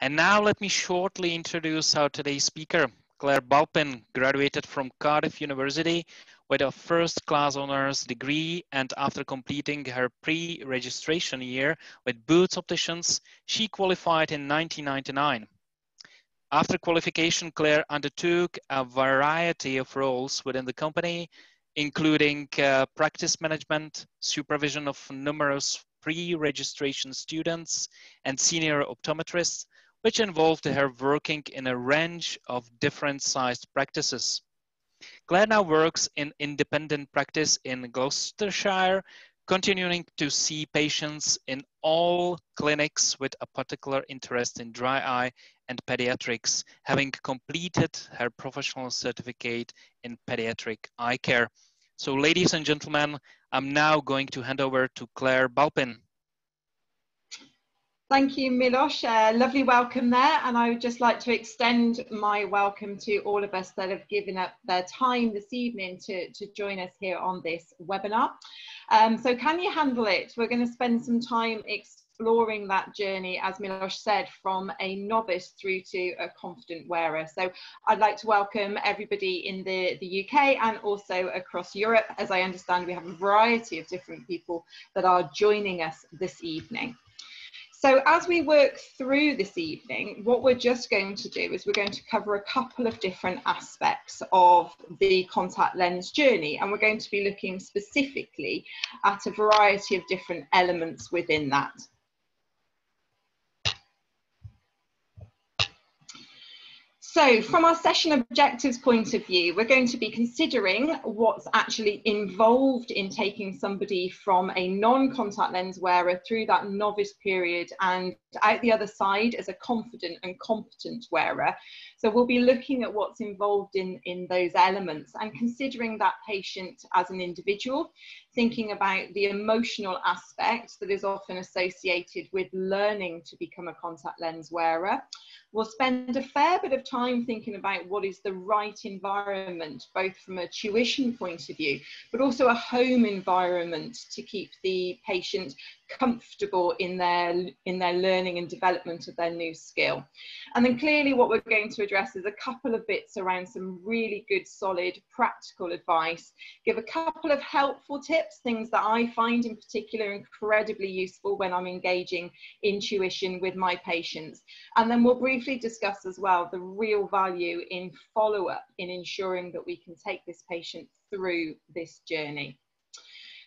And now let me shortly introduce our today's speaker. Claire Bupin graduated from Cardiff University with a first-class honors degree, and after completing her pre-registration year with Boots Opticians, she qualified in 1999. After qualification, Claire undertook a variety of roles within the company, including practice management, supervision of numerous pre-registration students, and senior optometrists, which involved her working in a range of different sized practices. Claire now works in independent practice in Gloucestershire, continuing to see patients in all clinics with a particular interest in dry eye and pediatrics, having completed her professional certificate in pediatric eye care. So ladies and gentlemen, I'm now going to hand over to Claire Bupin. Thank you, Milos. Lovely welcome there. And I would just like to extend my welcome to all of us that have given up their time this evening to join us here on this webinar. So can you handle it? We're going to spend some time exploring that journey, as Milos said, from a novice through to a confident wearer. So I'd like to welcome everybody in the UK and also across Europe. As I understand, we have a variety of different people that are joining us this evening. So as we work through this evening, what we're just going to do is we're going to cover a couple of different aspects of the contact lens journey, and we're going to be looking specifically at a variety of different elements within that. So from our session objectives point of view, we're going to be considering what's actually involved in taking somebody from a non-contact lens wearer through that novice period and out the other side as a confident and competent wearer. So we'll be looking at what's involved in those elements and considering that patient as an individual, thinking about the emotional aspect that is often associated with learning to become a contact lens wearer. We'll spend a fair bit of time thinking about what is the right environment, both from a tuition point of view, but also a home environment to keep the patient comfortable in their learning and development of their new skill. And then clearly what we're going to address is a couple of bits around some really good, solid, practical advice, give a couple of helpful tips, things that I find in particular incredibly useful when I'm engaging in tuition with my patients. And then we'll briefly discuss as well the real value in follow-up in ensuring that we can take this patient through this journey.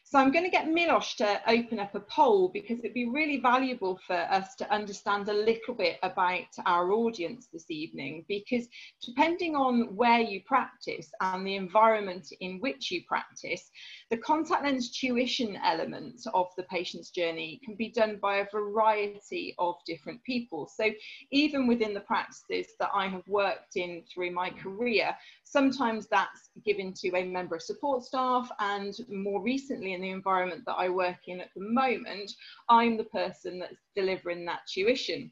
So I'm going to get Milos to open up a poll because it'd be really valuable for us to understand a little bit about our audience this evening, because depending on where you practice and the environment in which you practice, the contact lens tuition element of the patient's journey can be done by a variety of different people. So even within the practices that I have worked in through my career, sometimes that's given to a member of support staff, and more recently in the environment that I work in at the moment, I'm the person that's delivering that tuition.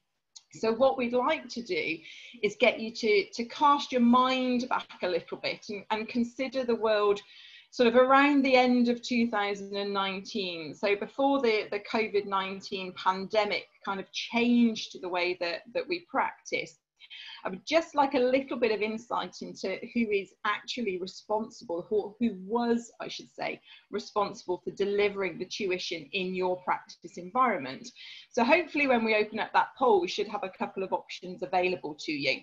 So what we'd like to do is get you to cast your mind back a little bit and consider the world sort of around the end of 2019. So before the COVID-19 pandemic kind of changed the way that we practice. I would just like a little bit of insight into who is actually responsible, who was, I should say, responsible for delivering the tuition in your practice environment. So hopefully when we open up that poll, we should have a couple of options available to you.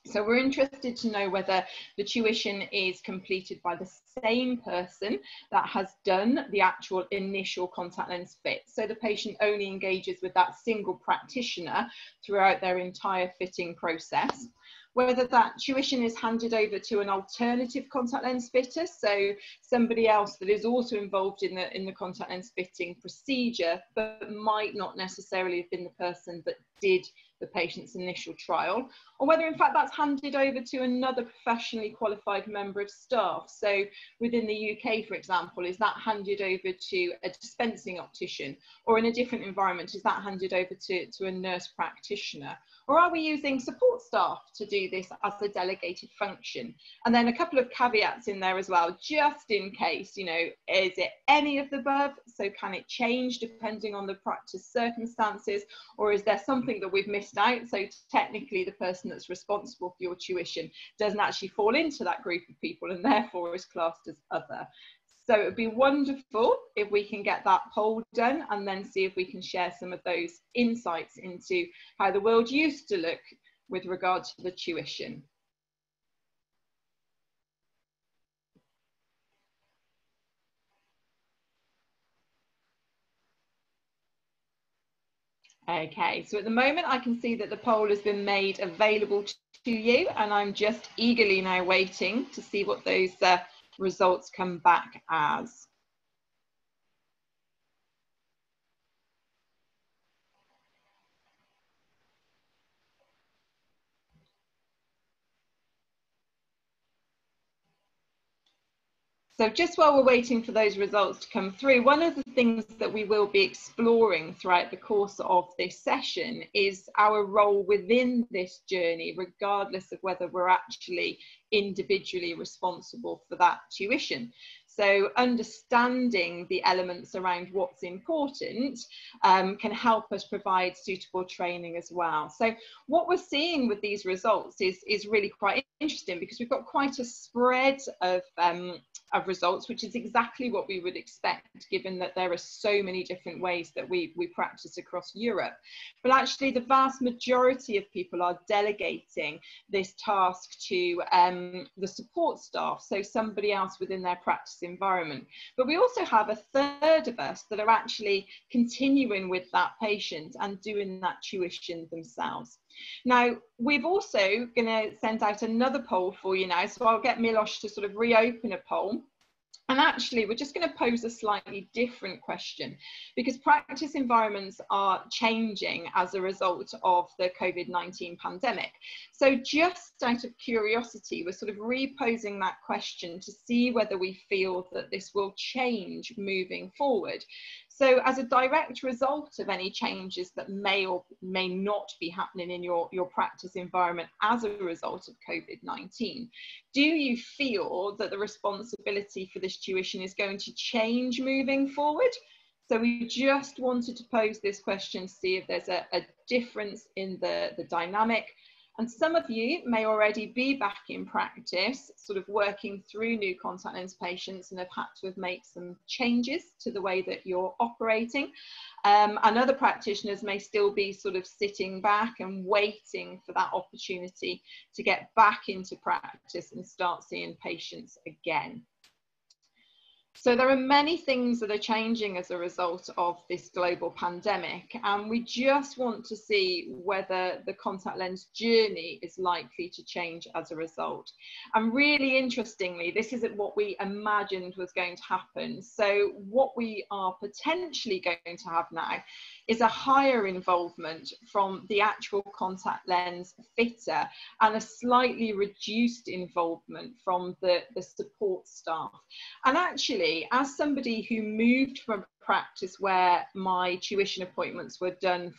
So we're interested to know whether the tuition is completed by the same person that has done the actual initial contact lens fit. So the patient only engages with that single practitioner throughout their entire fitting process. Whether that tuition is handed over to an alternative contact lens fitter, so somebody else that is also involved in the contact lens fitting procedure, but might not necessarily have been the person that did the patient's initial trial, or whether in fact that's handed over to another professionally qualified member of staff. So within the UK, for example, is that handed over to a dispensing optician, or in a different environment, is that handed over to a nurse practitioner? Or are we using support staff to do this as a delegated function? And then a couple of caveats in there as well, just in case, you know, is it any of the above? So can it change depending on the practice circumstances, or is there something that we've missed missed out. So technically the person that's responsible for your tuition doesn't actually fall into that group of people and therefore is classed as other. So it would be wonderful if we can get that poll done and then see if we can share some of those insights into how the world used to look with regard to the tuition. Okay, so at the moment I can see that the poll has been made available to you, and I'm just eagerly now waiting to see what those results come back as. So just while we're waiting for those results to come through, one of the things that we will be exploring throughout the course of this session is our role within this journey, regardless of whether we're actually individually responsible for that tuition. So understanding the elements around what's important can help us provide suitable training as well. So what we're seeing with these results is really quite interesting, because we've got quite a spread of results, which is exactly what we would expect, given that there are so many different ways that we practice across Europe. But actually the vast majority of people are delegating this task to the support staff, so somebody else within their practice environment. But we also have a third of us that are actually continuing with that patient and doing that tuition themselves. Now, we've also going to send out another poll for you now, so I'll get Milos to sort of reopen a poll. And actually, we're just going to pose a slightly different question, because practice environments are changing as a result of the COVID-19 pandemic. So just out of curiosity, we're sort of reposing that question to see whether we feel that this will change moving forward. So as a direct result of any changes that may or may not be happening in your practice environment as a result of COVID-19, do you feel that the responsibility for this tuition is going to change moving forward? So we just wanted to pose this question to see if there's a difference in the dynamic. And some of you may already be back in practice, sort of working through new contact lens patients, and have had to have made some changes to the way that you're operating. And other practitioners may still be sort of sitting back and waiting for that opportunity to get back into practice and start seeing patients again. So there are many things that are changing as a result of this global pandemic, and we just want to see whether the contact lens journey is likely to change as a result. And really interestingly, this isn't what we imagined was going to happen. So what we are potentially going to have now is a higher involvement from the actual contact lens fitter and a slightly reduced involvement from the support staff. And actually, as somebody who moved from practice where my tuition appointments were done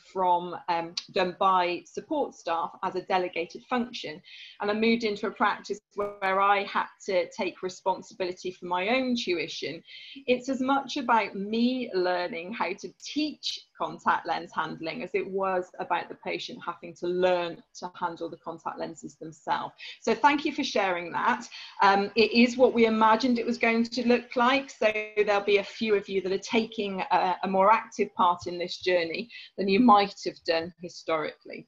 by support staff as a delegated function, and I moved into a practice where I had to take responsibility for my own tuition, it's as much about me learning how to teach contact lens handling as it was about the patient having to learn to handle the contact lenses themselves. So thank you for sharing that. It is what we imagined it was going to look like, so there'll be a few of you that are taking a more active part in this journey than you might have done historically.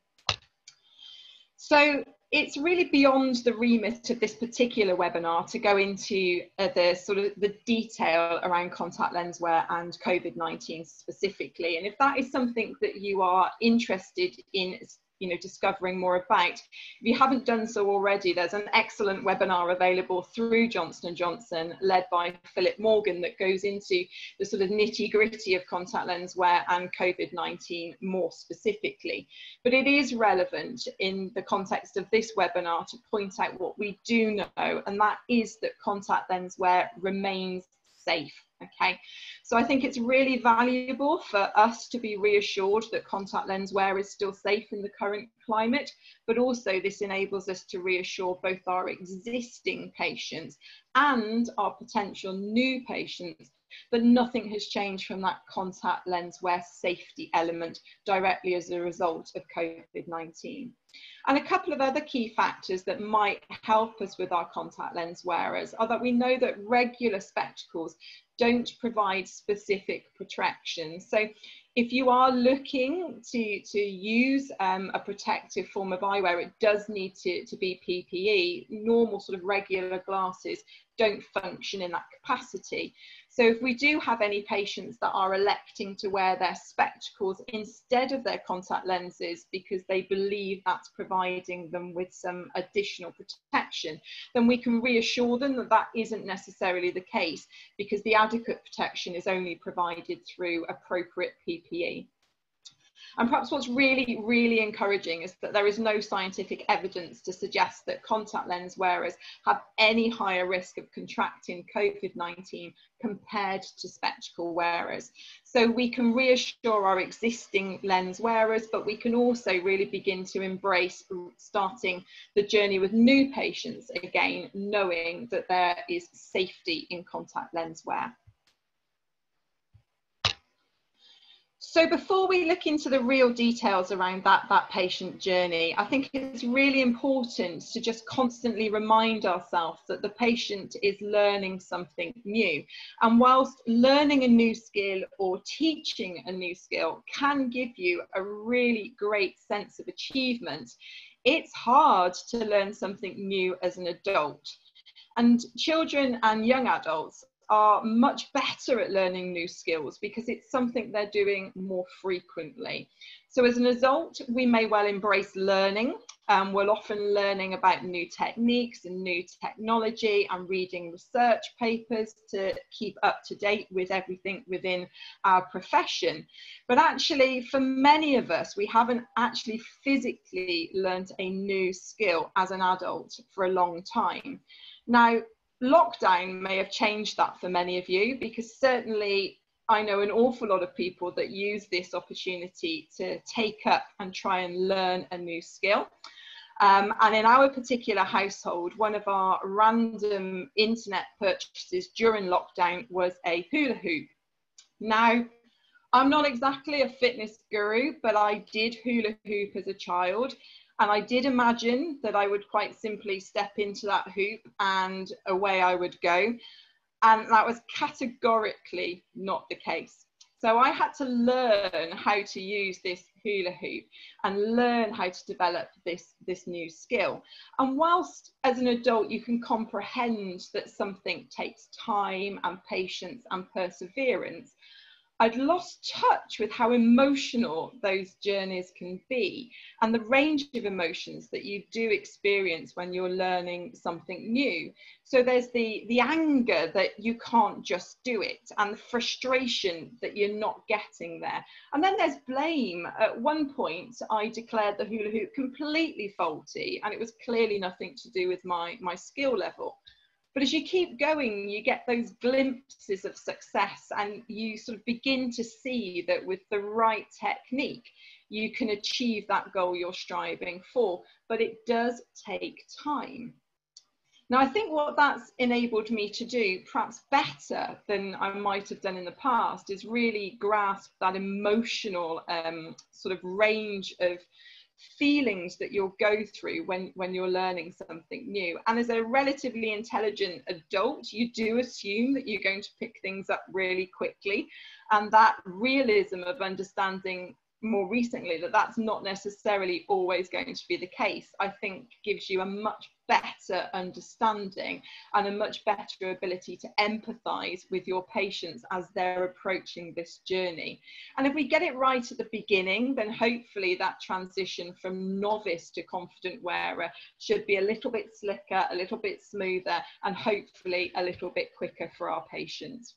So it's really beyond the remit of this particular webinar to go into the detail around contact lens wear and COVID-19 specifically. And if that is something that you are interested in discovering more about, if you haven't done so already, there's an excellent webinar available through Johnson & Johnson led by Philip Morgan that goes into the sort of nitty-gritty of contact lens wear and COVID-19 more specifically. But it is relevant in the context of this webinar to point out what we do know, and that is that contact lens wear remains safe. Okay, so I think it's really valuable for us to be reassured that contact lens wear is still safe in the current climate, but also this enables us to reassure both our existing patients and our potential new patients but nothing has changed from that contact lens wear safety element directly as a result of COVID-19. And a couple of other key factors that might help us with our contact lens wearers are that we know that regular spectacles don't provide specific protection. So if you are looking to use a protective form of eyewear, it does need to be PPE. Normal sort of regular glasses don't function in that capacity. So if we do have any patients that are electing to wear their spectacles instead of their contact lenses because they believe that's providing them with some additional protection, then we can reassure them that that isn't necessarily the case, because the adequate protection is only provided through appropriate PPE. And perhaps what's really, really encouraging is that there is no scientific evidence to suggest that contact lens wearers have any higher risk of contracting COVID-19 compared to spectacle wearers. So we can reassure our existing lens wearers, but we can also really begin to embrace starting the journey with new patients again, knowing that there is safety in contact lens wear. So before we look into the real details around that patient journey, I think it's really important to just constantly remind ourselves that the patient is learning something new. And whilst learning a new skill or teaching a new skill can give you a really great sense of achievement, it's hard to learn something new as an adult. And children and young adults are much better at learning new skills because it's something they're doing more frequently. So as an adult, we may well embrace learning. We're often learning about new techniques and new technology and reading research papers to keep up to date with everything within our profession. But actually, for many of us, we haven't actually physically learned a new skill as an adult for a long time. Now, lockdown may have changed that for many of you, because certainly I know an awful lot of people that use this opportunity to take up and try and learn a new skill. And in our particular household, one of our random internet purchases during lockdown was a hula hoop. Now, I'm not exactly a fitness guru, but I did hula hoop as a child. And I did imagine that I would quite simply step into that hoop and away I would go. And that was categorically not the case. So I had to learn how to use this hula hoop and learn how to develop this new skill. And whilst as an adult you can comprehend that something takes time and patience and perseverance, I'd lost touch with how emotional those journeys can be and the range of emotions that you do experience when you're learning something new. So there's the anger that you can't just do it, and the frustration that you're not getting there. And then there's blame. At one point, I declared the hula hoop completely faulty, and it was clearly nothing to do with my skill level. But as you keep going, you get those glimpses of success, and you sort of begin to see that with the right technique, you can achieve that goal you're striving for. But it does take time. Now, I think what that's enabled me to do, perhaps better than I might have done in the past, is really grasp that emotional sort of range of feelings that you'll go through when you're learning something new. And as a relatively intelligent adult, you do assume that you're going to pick things up really quickly, and that realism of understanding more recently that that's not necessarily always going to be the case, I think gives you a much better understanding and a much better ability to empathize with your patients as they're approaching this journey. And if we get it right at the beginning, then hopefully that transition from novice to confident wearer should be a little bit slicker, a little bit smoother, and hopefully a little bit quicker for our patients.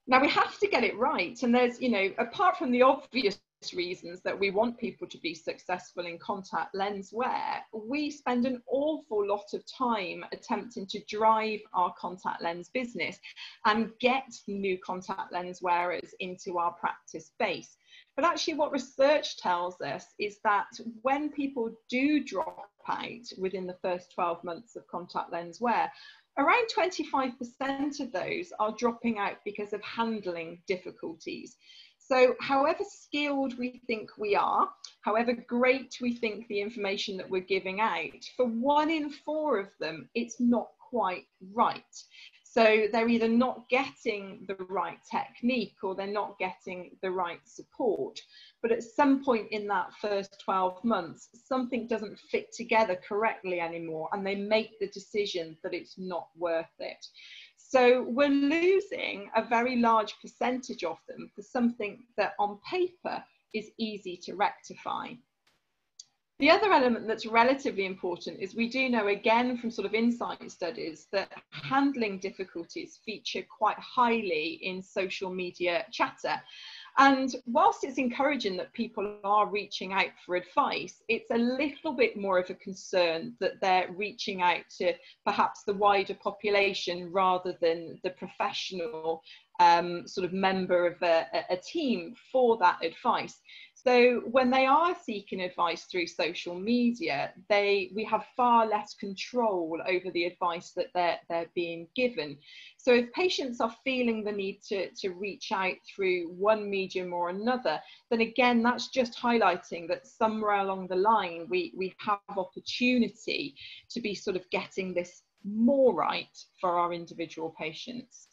Now, we have to get it right. And there's, apart from the obvious reasons that we want people to be successful in contact lens wear, we spend an awful lot of time attempting to drive our contact lens business and get new contact lens wearers into our practice base. But actually what research tells us is that when people do drop out within the first 12 months of contact lens wear, around 25% of those are dropping out because of handling difficulties. So however skilled we think we are, however great we think the information that we're giving out, for 1 in 4 of them, it's not quite right. So they're either not getting the right technique or they're not getting the right support. But at some point in that first 12 months, something doesn't fit together correctly anymore, and they make the decision that it's not worth it. So we're losing a very large percentage of them for something that on paper is easy to rectify. The other element that's relatively important is we do know, again, from sort of insight studies, that handling difficulties feature quite highly in social media chatter. And whilst it's encouraging that people are reaching out for advice, it's a little bit more of a concern that they're reaching out to perhaps the wider population rather than the professional sort of member of a team for that advice. So when they are seeking advice through social media, we have far less control over the advice that they're being given. So if patients are feeling the need to reach out through one medium or another, then again, that's just highlighting that somewhere along the line, we have opportunity to be sort of getting this more right for our individual patients.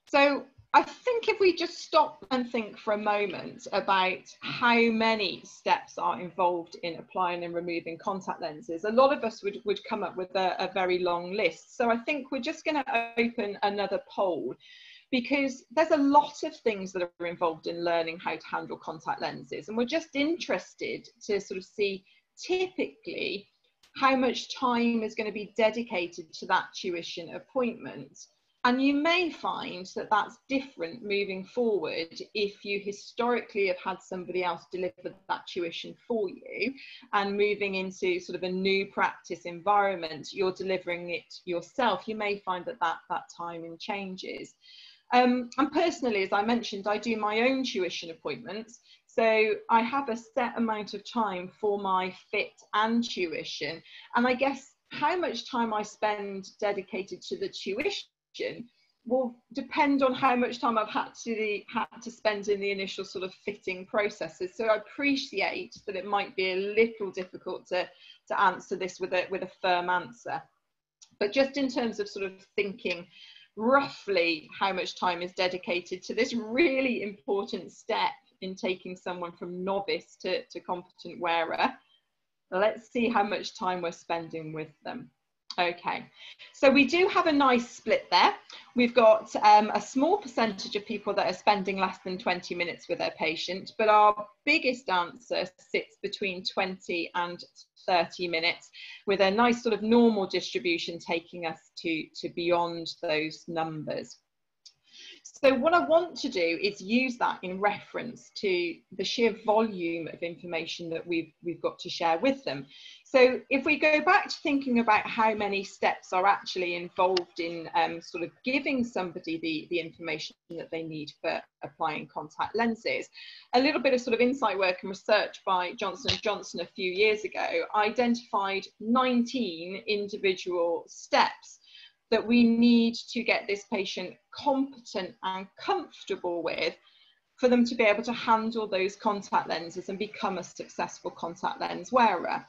So I think if we just stop and think for a moment about how many steps are involved in applying and removing contact lenses, a lot of us would come up with a very long list. So I think we're just going to open another poll, because there's a lot of things that are involved in learning how to handle contact lenses. And we're just interested to sort of see typically how much time is going to be dedicated to that tuition appointment. And you may find that that's different moving forward if you historically have had somebody else deliver that tuition for you, and moving into sort of a new practice environment, you're delivering it yourself. You may find that that timing changes. And personally, as I mentioned, I do my own tuition appointments. So I have a set amount of time for my fit and tuition. And I guess how much time I spend dedicated to the tuition will depend on how much time I've had to spend in the initial sort of fitting processes. So I appreciate that it might be a little difficult to answer this with a firm answer. But just in terms of sort of thinking roughly how much time is dedicated to this really important step in taking someone from novice to competent wearer, let's see how much time we're spending with them. Okay, so we do have a nice split there. We've got a small percentage of people that are spending less than 20 minutes with their patient, but our biggest answer sits between 20 and 30 minutes, with a nice sort of normal distribution taking us to beyond those numbers. So what I want to do is use that in reference to the sheer volume of information that we've got to share with them. So if we go back to thinking about how many steps are actually involved in sort of giving somebody the information that they need for applying contact lenses, a little bit of sort of insight work and research by Johnson & Johnson a few years ago identified 19 individual steps that we need to get this patient competent and comfortable with for them to be able to handle those contact lenses and become a successful contact lens wearer.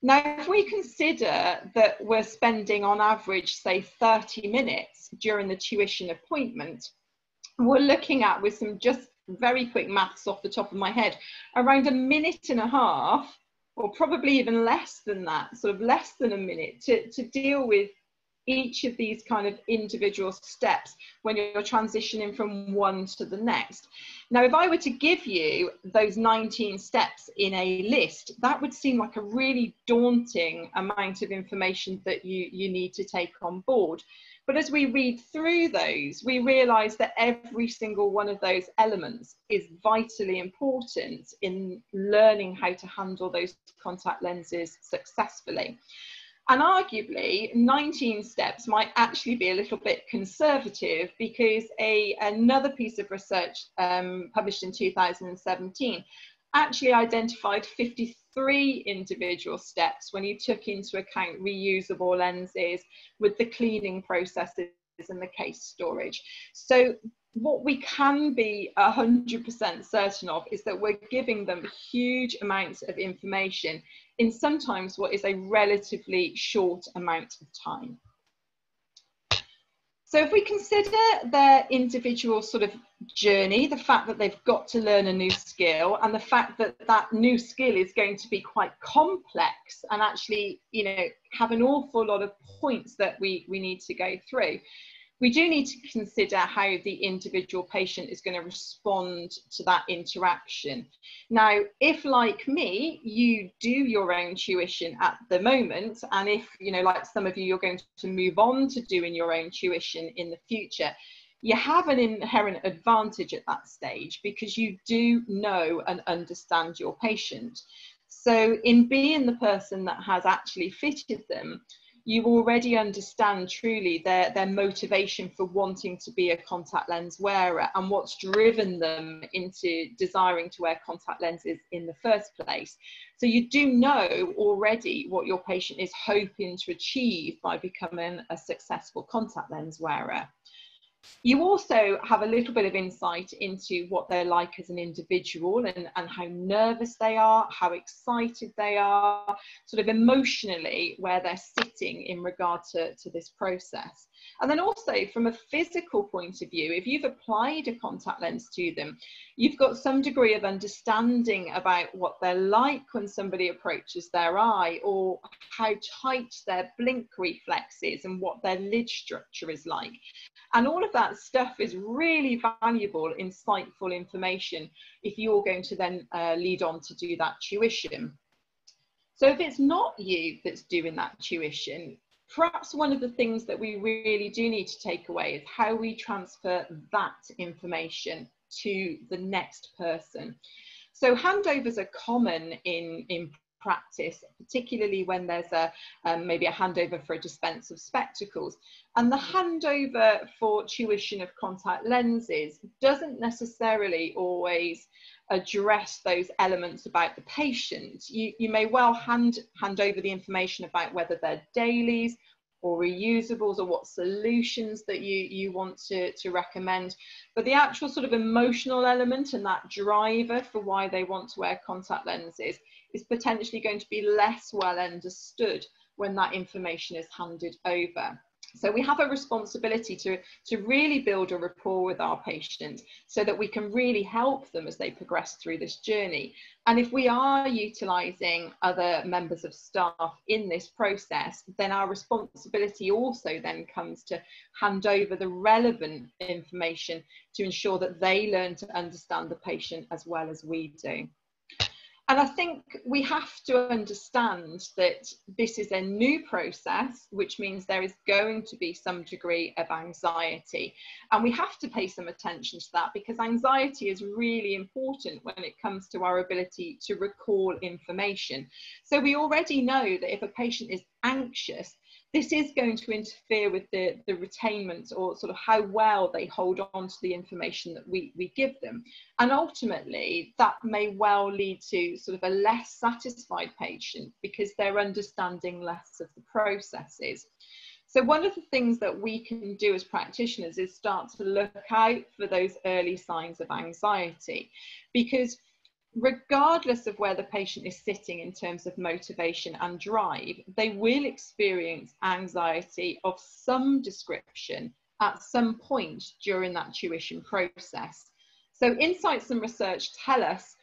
Now, if we consider that we're spending on average, say 30 minutes during the tuition appointment, we're looking at, with some just very quick maths off the top of my head, around 1.5 minutes, or probably even less than that, sort of less than a minute, to deal with each of these kind of individual steps when you're transitioning from one to the next. Now, if I were to give you those 19 steps in a list, that would seem like a really daunting amount of information that you need to take on board. But as we read through those, we realise that every single one of those elements is vitally important in learning how to handle those contact lenses successfully. And arguably, 19 steps might actually be a little bit conservative, because another piece of research published in 2017 actually identified 53 individual steps when you took into account reusable lenses with the cleaning processes and the case storage. So what we can be 100% certain of is that we're giving them huge amounts of information in sometimes what is a relatively short amount of time. So if we consider their individual sort of journey, the fact that they've got to learn a new skill, and the fact that that new skill is going to be quite complex and actually, you know, have an awful lot of points that we need to go through, we do need to consider how the individual patient is going to respond to that interaction. Now, if like me, you do your own tuition at the moment, and if, you know, like some of you, you're going to move on to doing your own tuition in the future, you have an inherent advantage at that stage because you do know and understand your patient. So in being the person that has actually fitted them, you already understand truly their motivation for wanting to be a contact lens wearer and what's driven them into desiring to wear contact lenses in the first place. So you do know already what your patient is hoping to achieve by becoming a successful contact lens wearer. You also have a little bit of insight into what they're like as an individual and how nervous they are, how excited they are, sort of emotionally where they're sitting in regard to this process. And then also from a physical point of view, if you've applied a contact lens to them, you've got some degree of understanding about what they're like when somebody approaches their eye, or how tight their blink reflex is and what their lid structure is like. And all of that stuff is really valuable, insightful information if you're going to then lead on to do that tuition. So if it's not you that's doing that tuition, perhaps one of the things that we really do need to take away is how we transfer that information to the next person. So handovers are common in practice, particularly when there's maybe a handover for a dispense of spectacles. And the handover for tuition of contact lenses doesn't necessarily always address those elements about the patient. You may well hand over the information about whether they're dailies or reusables or what solutions that you want to recommend. But the actual sort of emotional element and that driver for why they want to wear contact lenses is potentially going to be less well understood when that information is handed over. So we have a responsibility to really build a rapport with our patient so that we can really help them as they progress through this journey. And if we are utilising other members of staff in this process, then our responsibility also then comes to hand over the relevant information to ensure that they learn to understand the patient as well as we do. And I think we have to understand that this is a new process, which means there is going to be some degree of anxiety. And we have to pay some attention to that because anxiety is really important when it comes to our ability to recall information. So we already know that if a patient is anxious, this is going to interfere with the retainment or sort of how well they hold on to the information that we give them. And ultimately, that may well lead to sort of a less satisfied patient because they're understanding less of the processes. So one of the things that we can do as practitioners is start to look out for those early signs of anxiety, because regardless of where the patient is sitting in terms of motivation and drive, they will experience anxiety of some description at some point during that tuition process. So insights and research tell us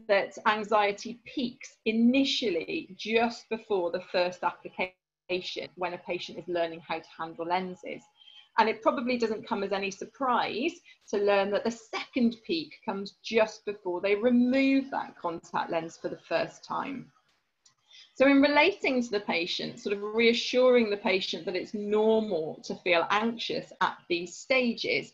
that anxiety peaks initially just before the first application when a patient is learning how to handle lenses. And it probably doesn't come as any surprise to learn that the second peak comes just before they remove that contact lens for the first time. So in relating to the patient, sort of reassuring the patient that it's normal to feel anxious at these stages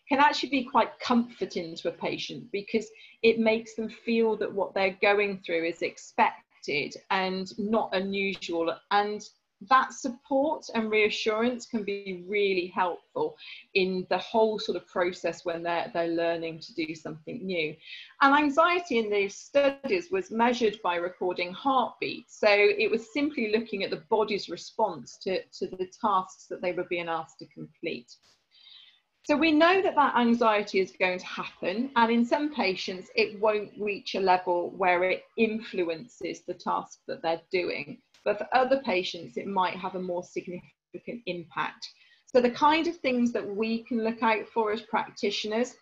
can actually be quite comforting to a patient because it makes them feel that what they're going through is expected and not unusual. And that support and reassurance can be really helpful in the whole sort of process when they're learning to do something new. And anxiety in these studies was measured by recording heartbeat. So it was simply looking at the body's response to the tasks that they were being asked to complete. So we know that that anxiety is going to happen, and in some patients it won't reach a level where it influences the task that they're doing. But for other patients, it might have a more significant impact. So the kind of things that we can look out for as practitioners,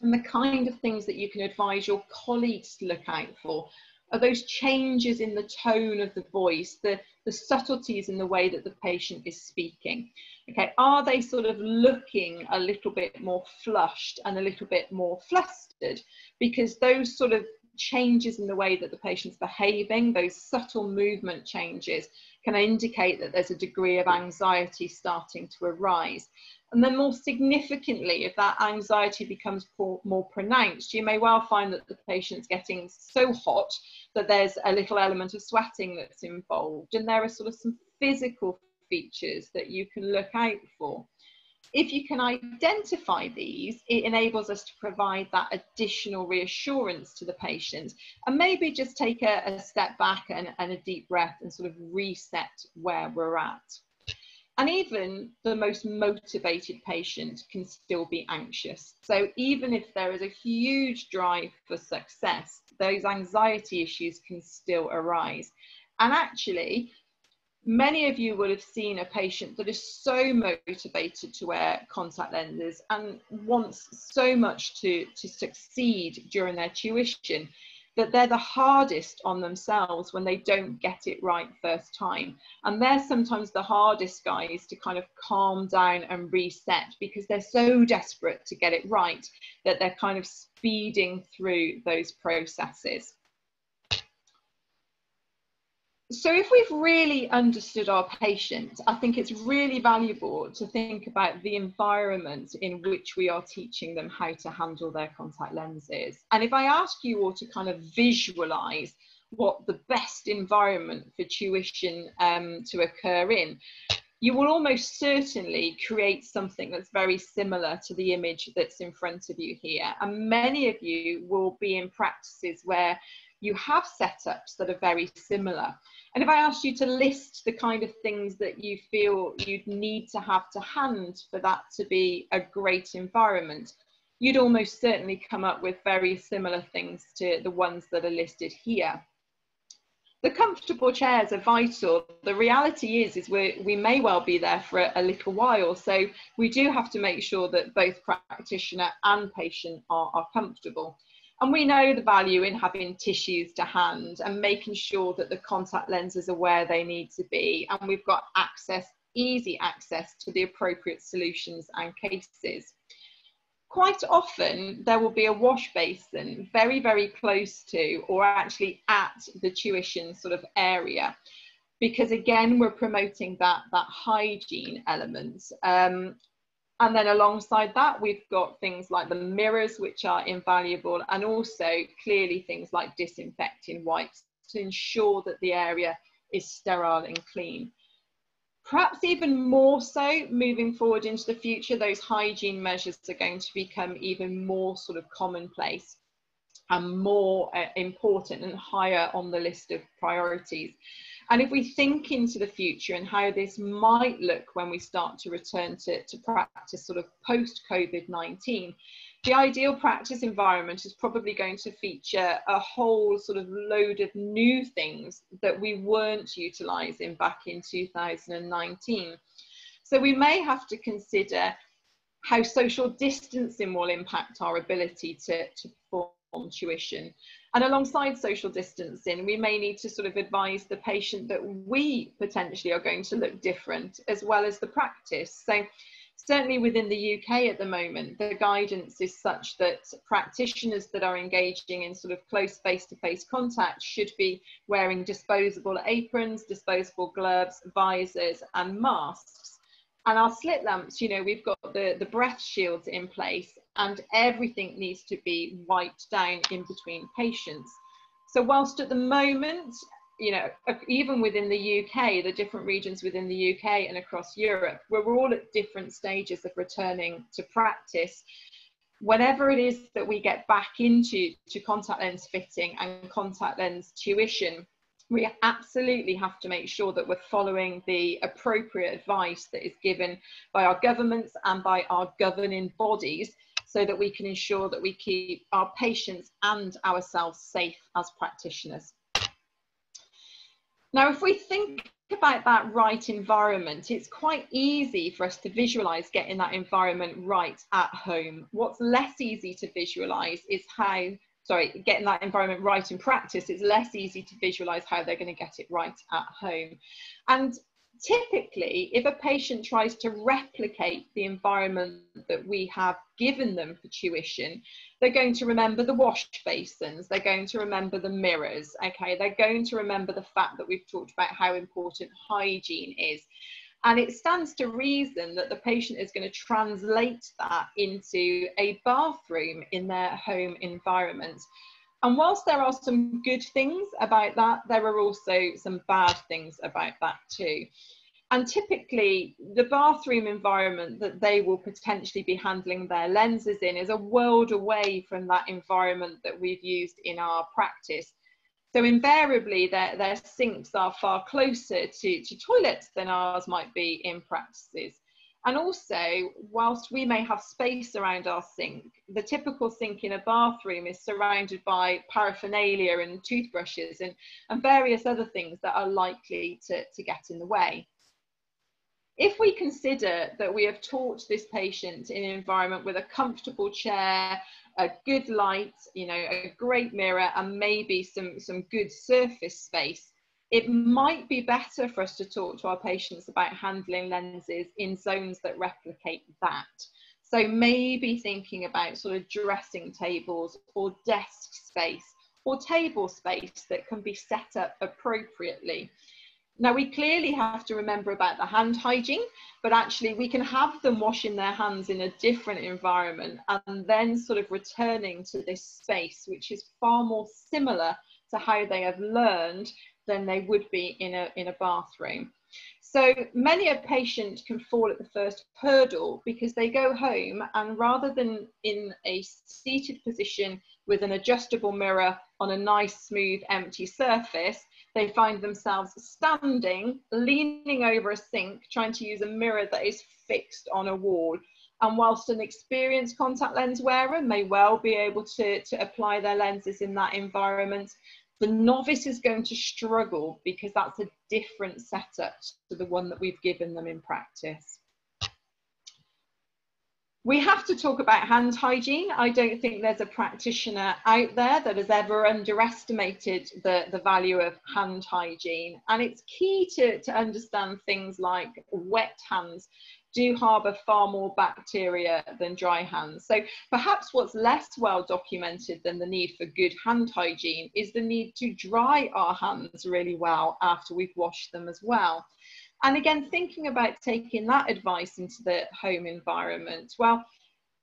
and the kind of things that you can advise your colleagues to look out for, are those changes in the tone of the voice, the subtleties in the way that the patient is speaking. Okay, are they sort of looking a little bit more flushed and a little bit more flustered? Because those sort of changes in the way that the patient's behaving, those subtle movement changes, can indicate that there's a degree of anxiety starting to arise. And then more significantly, if that anxiety becomes more pronounced, you may well find that the patient's getting so hot that there's a little element of sweating that's involved. And there are sort of some physical features that you can look out for. If you can identify these, it enables us to provide that additional reassurance to the patient, and maybe just take a step back and a deep breath and sort of reset where we're at. And even the most motivated patient can still be anxious. So even if there is a huge drive for success, those anxiety issues can still arise. And actually, many of you would have seen a patient that is so motivated to wear contact lenses and wants so much to succeed during their tuition, that they're the hardest on themselves when they don't get it right first time. And they're sometimes the hardest guys to kind of calm down and reset, because they're so desperate to get it right that they're kind of speeding through those processes. So if we've really understood our patient, I think it's really valuable to think about the environment in which we are teaching them how to handle their contact lenses. And if I ask you all to kind of visualize what the best environment for tuition to occur in, you will almost certainly create something that's very similar to the image that's in front of you here. And many of you will be in practices where you have setups that are very similar. And if I asked you to list the kind of things that you feel you'd need to have to hand for that to be a great environment, you'd almost certainly come up with very similar things to the ones that are listed here. The comfortable chairs are vital. The reality is we may well be there for a little while. So we do have to make sure that both practitioner and patient are comfortable. And we know the value in having tissues to hand and making sure that the contact lenses are where they need to be. And we've got access, easy access to the appropriate solutions and cases. Quite often there will be a wash basin very, very close to, or actually at, the tuition sort of area, because again, we're promoting that hygiene element. And then alongside that, we've got things like the mirrors, which are invaluable, and also clearly things like disinfecting wipes to ensure that the area is sterile and clean. Perhaps even more so moving forward into the future, those hygiene measures are going to become even more sort of commonplace and more important and higher on the list of priorities. And if we think into the future and how this might look when we start to return to practice sort of post-COVID-19, the ideal practice environment is probably going to feature a whole sort of load of new things that we weren't utilising back in 2019. So we may have to consider how social distancing will impact our ability to perform tuition. And alongside social distancing, we may need to sort of advise the patient that we potentially are going to look different, as well as the practice. So certainly within the UK at the moment, the guidance is such that practitioners that are engaging in sort of close face-to-face contact should be wearing disposable aprons, disposable gloves, visors and masks. And our slit lamps, you know, we've got the breath shields in place, and everything needs to be wiped down in between patients. So whilst at the moment, you know, even within the UK, the different regions within the UK and across Europe, we're all at different stages of returning to practice. Whenever it is that we get back into contact lens fitting and contact lens tuition, we absolutely have to make sure that we're following the appropriate advice that is given by our governments and by our governing bodies, so that we can ensure that we keep our patients and ourselves safe as practitioners. Now, if we think about that right environment, it's quite easy for us to visualize getting that environment right at home. What's less easy to visualize is getting that environment right in practice. It's less easy to visualize how they're going to get it right at home. And typically, if a patient tries to replicate the environment that we have given them for tuition, they're going to remember the wash basins, they're going to remember the mirrors, okay? They're going to remember the fact that we've talked about how important hygiene is. And it stands to reason that the patient is going to translate that into a bathroom in their home environment. And whilst there are some good things about that, there are also some bad things about that too. And typically, the bathroom environment that they will potentially be handling their lenses in is a world away from that environment that we've used in our practice. So invariably, their sinks are far closer to toilets than ours might be in practices. And also, whilst we may have space around our sink, the typical sink in a bathroom is surrounded by paraphernalia and toothbrushes and various other things that are likely to get in the way. If we consider that we have taught this patient in an environment with a comfortable chair, a good light, you know, a great mirror, and maybe some good surface space, it might be better for us to talk to our patients about handling lenses in zones that replicate that. So maybe thinking about sort of dressing tables or desk space or table space that can be set up appropriately. Now, we clearly have to remember about the hand hygiene, but actually we can have them washing their hands in a different environment and then sort of returning to this space, which is far more similar to how they have learned than they would be in a bathroom. So many a patient can fall at the first hurdle because they go home and rather than in a seated position with an adjustable mirror on a nice, smooth, empty surface, they find themselves standing, leaning over a sink, trying to use a mirror that is fixed on a wall. And whilst an experienced contact lens wearer may well be able to apply their lenses in that environment, the novice is going to struggle because that's a different setup to the one that we've given them in practice. We have to talk about hand hygiene. I don't think there's a practitioner out there that has ever underestimated the value of hand hygiene. And it's key to understand things like wet hands do harbour far more bacteria than dry hands. So perhaps what's less well documented than the need for good hand hygiene is the need to dry our hands really well after we've washed them as well. And again, thinking about taking that advice into the home environment, well,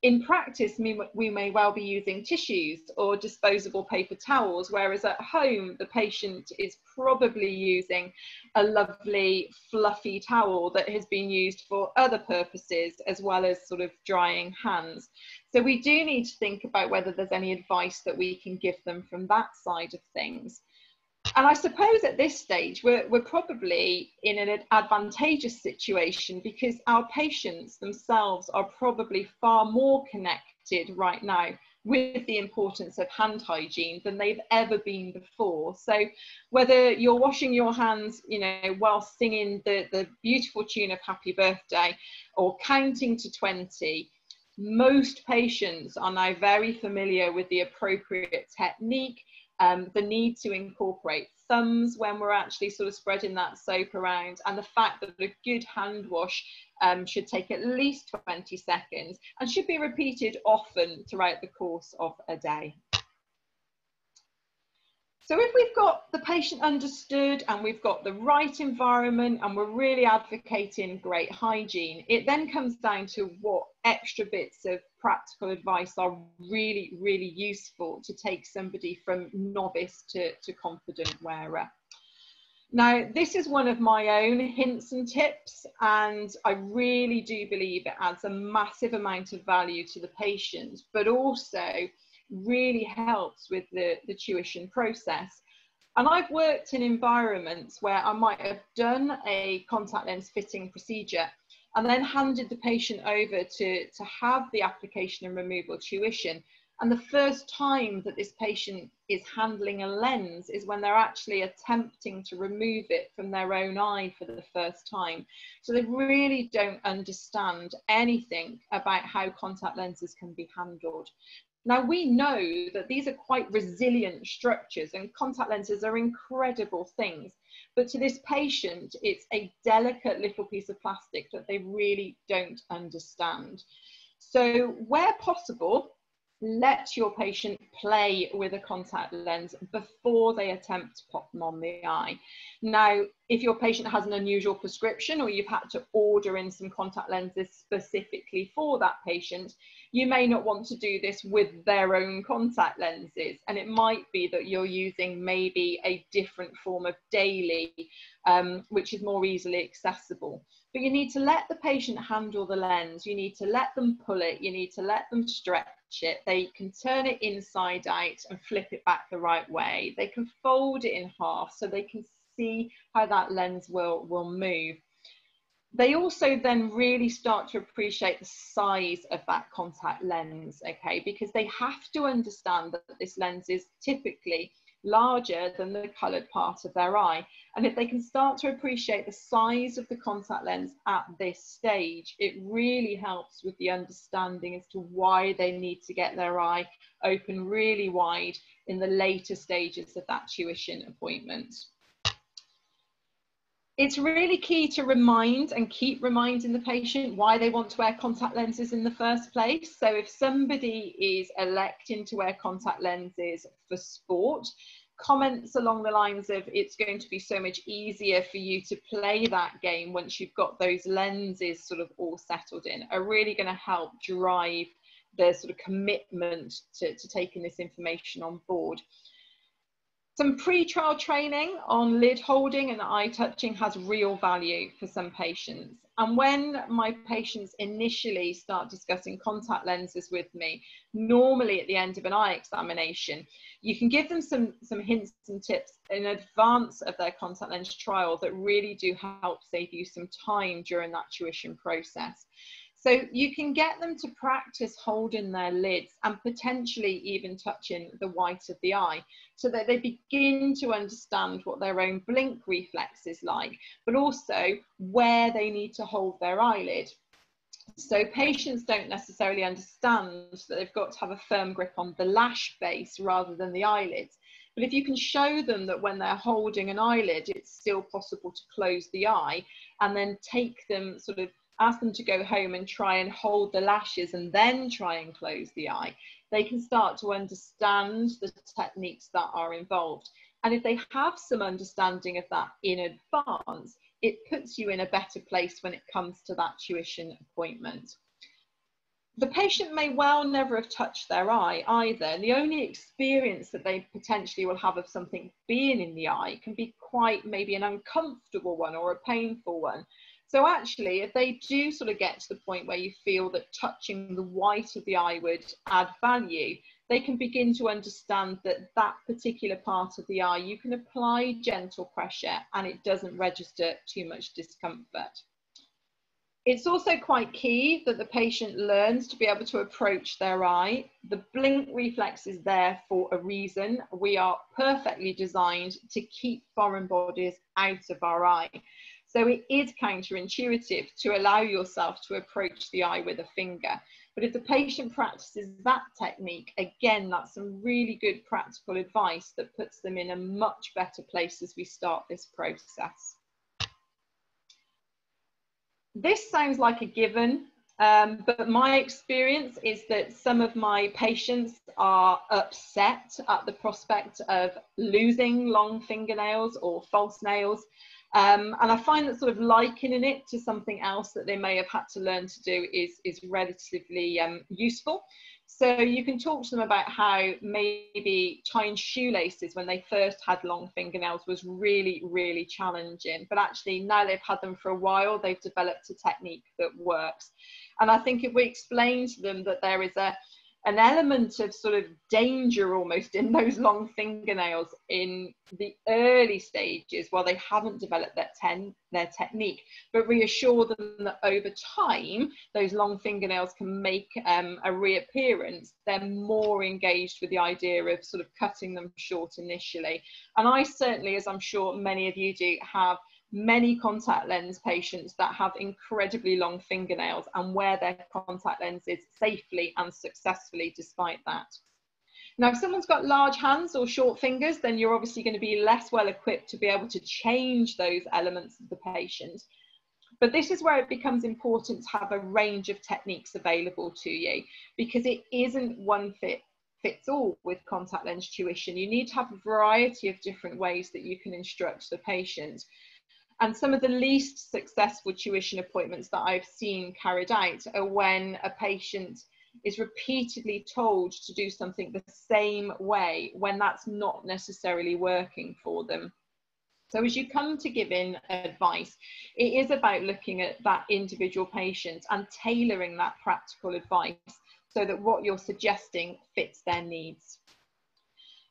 in practice, we may well be using tissues or disposable paper towels, whereas at home, the patient is probably using a lovely fluffy towel that has been used for other purposes, as well as sort of drying hands. So we do need to think about whether there's any advice that we can give them from that side of things. And I suppose at this stage, we're probably in an advantageous situation because our patients themselves are probably far more connected right now with the importance of hand hygiene than they've ever been before. So whether you're washing your hands, you know, while singing the beautiful tune of Happy Birthday or counting to 20, most patients are now very familiar with the appropriate technique. The need to incorporate thumbs when we're actually sort of spreading that soap around, and the fact that a good hand wash should take at least 20 seconds and should be repeated often throughout the course of a day. So if we've got the patient understood and we've got the right environment and we're really advocating great hygiene, it then comes down to what extra bits of practical advice are really, really useful to take somebody from novice to confident wearer. Now, this is one of my own hints and tips, and I really do believe it adds a massive amount of value to the patient, but also really helps with the tuition process. And I've worked in environments where I might have done a contact lens fitting procedure and then handed the patient over to have the application and removal tuition. And the first time that this patient is handling a lens is when they're actually attempting to remove it from their own eye for the first time. So they really don't understand anything about how contact lenses can be handled. Now, we know that these are quite resilient structures and contact lenses are incredible things. But to this patient, it's a delicate little piece of plastic that they really don't understand. So where possible, let your patient play with a contact lens before they attempt to pop them on the eye. Now, if your patient has an unusual prescription or you've had to order in some contact lenses specifically for that patient, you may not want to do this with their own contact lenses. And it might be that you're using maybe a different form of daily, which is more easily accessible. But you need to let the patient handle the lens. You need to let them pull it. You need to let them stretch it. They can turn it inside out and flip it back the right way. They can fold it in half so they can see how that lens will move. They also then really start to appreciate the size of that contact lens, okay, because they have to understand that this lens is typically larger than the coloured part of their eye. And if they can start to appreciate the size of the contact lens at this stage, it really helps with the understanding as to why they need to get their eye open really wide in the later stages of that tuition appointment. It's really key to remind and keep reminding the patient why they want to wear contact lenses in the first place. So if somebody is electing to wear contact lenses for sport, comments along the lines of it's going to be so much easier for you to play that game once you've got those lenses sort of all settled in are really going to help drive the sort of commitment to taking this information on board. Some pre-trial training on lid holding and eye touching has real value for some patients. And when my patients initially start discussing contact lenses with me, normally at the end of an eye examination, you can give them some hints and tips in advance of their contact lens trial that really do help save you some time during that tuition process. So you can get them to practice holding their lids and potentially even touching the white of the eye so that they begin to understand what their own blink reflex is like, but also where they need to hold their eyelid. So patients don't necessarily understand that they've got to have a firm grip on the lash base rather than the eyelids. But if you can show them that when they're holding an eyelid, it's still possible to close the eye, and then take them ask them to go home and try and hold the lashes and then try and close the eye, they can start to understand the techniques that are involved. And if they have some understanding of that in advance, it puts you in a better place when it comes to that tuition appointment. The patient may well never have touched their eye either. And the only experience that they potentially will have of something being in the eye can be quite maybe an uncomfortable one or a painful one. So actually, if they do sort of get to the point where you feel that touching the white of the eye would add value, they can begin to understand that that particular part of the eye, you can apply gentle pressure and it doesn't register too much discomfort. It's also quite key that the patient learns to be able to approach their eye. The blink reflex is there for a reason. We are perfectly designed to keep foreign bodies out of our eye. So it is counterintuitive to allow yourself to approach the eye with a finger. But if the patient practices that technique, again, that's some really good practical advice that puts them in a much better place as we start this process. This sounds like a given, but my experience is that some of my patients are upset at the prospect of losing long fingernails or false nails. And I find that sort of likening it to something else that they may have had to learn to do is relatively useful. So you can talk to them about how maybe tying shoelaces when they first had long fingernails was really, really challenging. But actually now they've had them for a while, they've developed a technique that works. And I think if we explain to them that there is an element of sort of danger almost in those long fingernails in the early stages while they haven't developed their technique, but reassure them that over time those long fingernails can make a reappearance, they're more engaged with the idea of sort of cutting them short initially. And I certainly, as I'm sure many of you do, have many contact lens patients that have incredibly long fingernails and wear their contact lenses safely and successfully despite that. Now, if someone's got large hands or short fingers, then you're obviously going to be less well equipped to be able to change those elements of the patient. But this is where it becomes important to have a range of techniques available to you, because it isn't one fits all with contact lens tuition. You need to have a variety of different ways that you can instruct the patient. And some of the least successful tuition appointments that I've seen carried out are when a patient is repeatedly told to do something the same way when that's not necessarily working for them. So as you come to giving advice, it is about looking at that individual patient and tailoring that practical advice so that what you're suggesting fits their needs.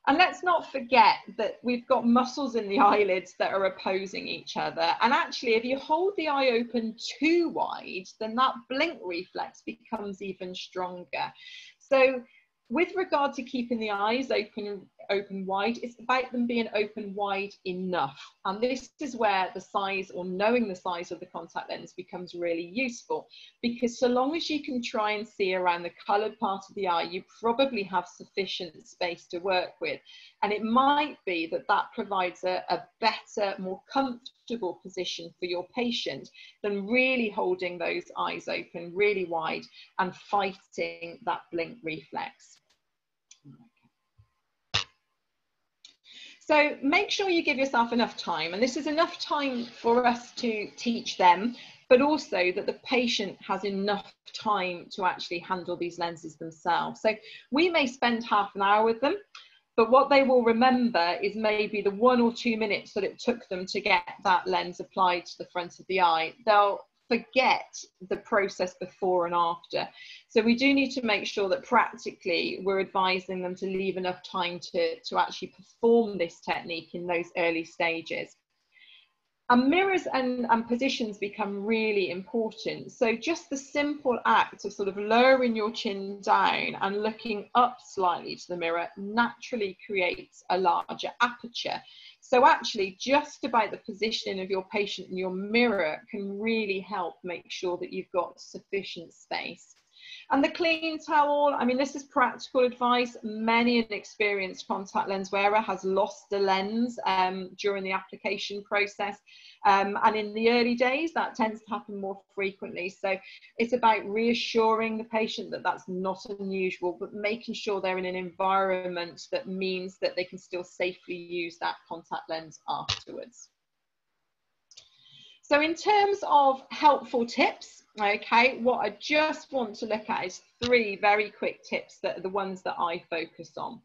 And let's not forget that we've got muscles in the eyelids that are opposing each other. And actually, if you hold the eye open too wide, then that blink reflex becomes even stronger. So with regard to keeping the eyes open wide, it's about them being open wide enough. And this is where the size, or knowing the size of the contact lens, becomes really useful, because so long as you can try and see around the coloured part of the eye, you probably have sufficient space to work with. And it might be that that provides a better, more comfortable position for your patient than really holding those eyes open really wide and fighting that blink reflex. So make sure you give yourself enough time, and this is enough time for us to teach them, but also that the patient has enough time to actually handle these lenses themselves. So we may spend half an hour with them, but what they will remember is maybe the 1 or 2 minutes that it took them to get that lens applied to the front of the eye. They'll forget the process before and after. So we do need to make sure that practically we're advising them to leave enough time to actually perform this technique in those early stages. And mirrors and positions become really important. So just the simple act of sort of lowering your chin down and looking up slightly to the mirror naturally creates a larger aperture. So actually just about the positioning of your patient in your mirror can really help make sure that you've got sufficient space. And the clean towel, I mean, this is practical advice. Many an experienced contact lens wearer has lost a lens during the application process. And in the early days, that tends to happen more frequently. So it's about reassuring the patient that that's not unusual, but making sure they're in an environment that means that they can still safely use that contact lens afterwards. So in terms of helpful tips, okay, what I just want to look at is 3 very quick tips that are the ones that I focus on.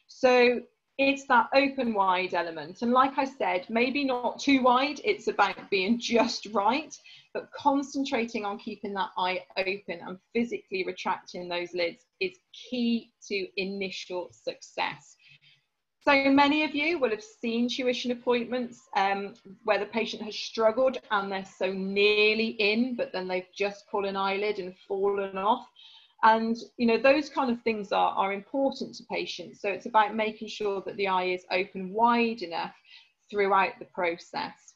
So it's that open wide element. And like I said, maybe not too wide, it's about being just right, but concentrating on keeping that eye open and physically retracting those lids is key to initial success. So many of you will have seen tuition appointments where the patient has struggled and they're so nearly in, but then they've just pulled an eyelid and fallen off. And, you know, those kind of things are important to patients. So it's about making sure that the eye is open wide enough throughout the process.